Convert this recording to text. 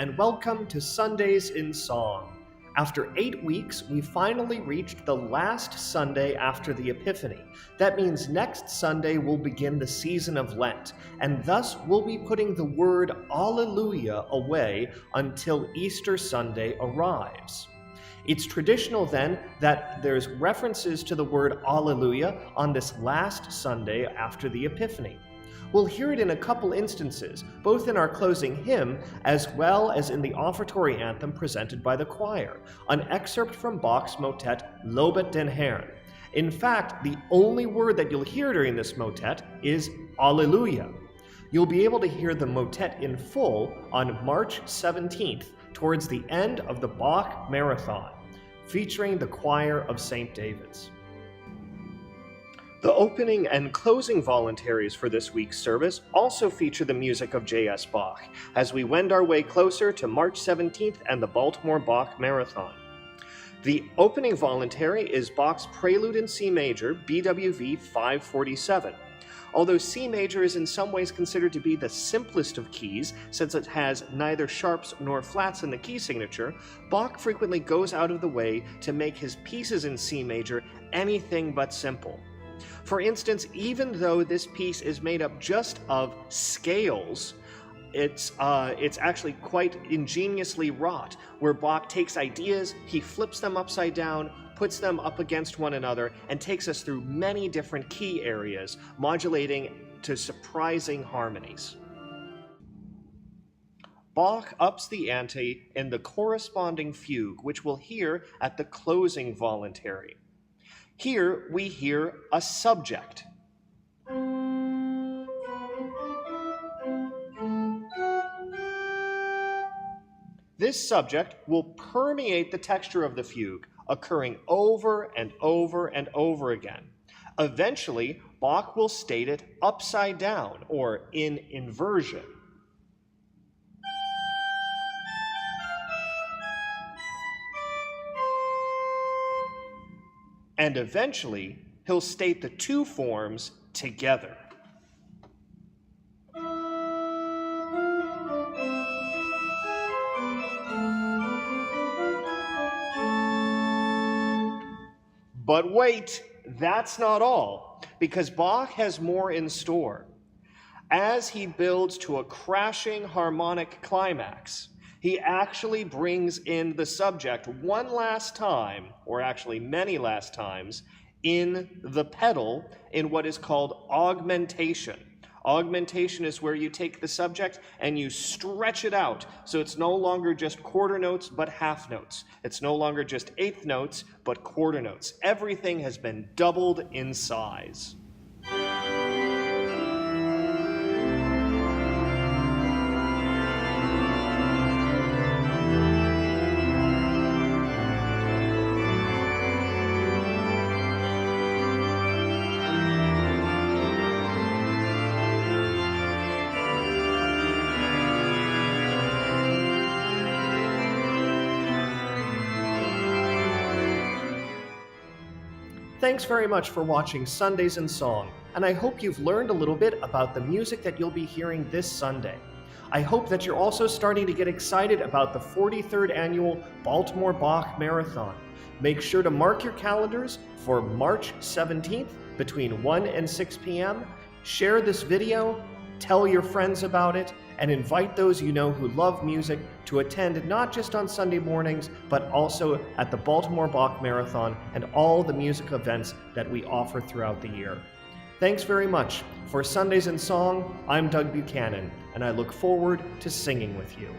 and welcome to Sundays in Song. After 8 weeks, we finally reached the last Sunday after the Epiphany. That means next Sunday will begin the season of Lent, and thus we'll be putting the word Alleluia away until Easter Sunday arrives. It's traditional then that there's references to the word Alleluia on this last Sunday after the Epiphany. We'll hear it in a couple instances, both in our closing hymn as well as in the offertory anthem presented by the choir, an excerpt from Bach's motet Lobet den Herrn. In fact, the only word that you'll hear during this motet is Alleluia. You'll be able to hear the motet in full on March 17th, towards the end of the Bach Marathon, featuring the choir of St. David's. The opening and closing voluntaries for this week's service also feature the music of J.S. Bach, as we wend our way closer to March 17th and the Baltimore Bach Marathon. The opening voluntary is Bach's Prelude in C major, BWV 547. Although C major is in some ways considered to be the simplest of keys, since it has neither sharps nor flats in the key signature, Bach frequently goes out of the way to make his pieces in C major anything but simple. For instance, even though this piece is made up just of scales, it's actually quite ingeniously wrought, where Bach takes ideas, he flips them upside down, puts them up against one another, and takes us through many different key areas, modulating to surprising harmonies. Bach ups the ante in the corresponding fugue, which we'll hear at the closing voluntary. Here we hear a subject. This subject will permeate the texture of the fugue, occurring over and over and over again. Eventually, Bach will state it upside down, or in inversion. And eventually, he'll state the two forms together. But wait, that's not all, because Bach has more in store. As he builds to a crashing harmonic climax, he actually brings in the subject one last time, or actually many last times, in the pedal in what is called augmentation. Augmentation is where you take the subject and you stretch it out, so it's no longer just quarter notes but half notes. It's no longer just eighth notes but quarter notes. Everything has been doubled in size. Thanks very much for watching Sundays in Song, and I hope you've learned a little bit about the music that you'll be hearing this Sunday. I hope that you're also starting to get excited about the 43rd annual Baltimore Bach Marathon. Make sure to mark your calendars for March 17th between 1 and 6 p.m. Share this video, tell your friends about it, and invite those you know who love music to attend not just on Sunday mornings, but also at the Baltimore Bach Marathon and all the music events that we offer throughout the year. Thanks very much. For Sundays in Song, I'm Doug Buchanan, and I look forward to singing with you.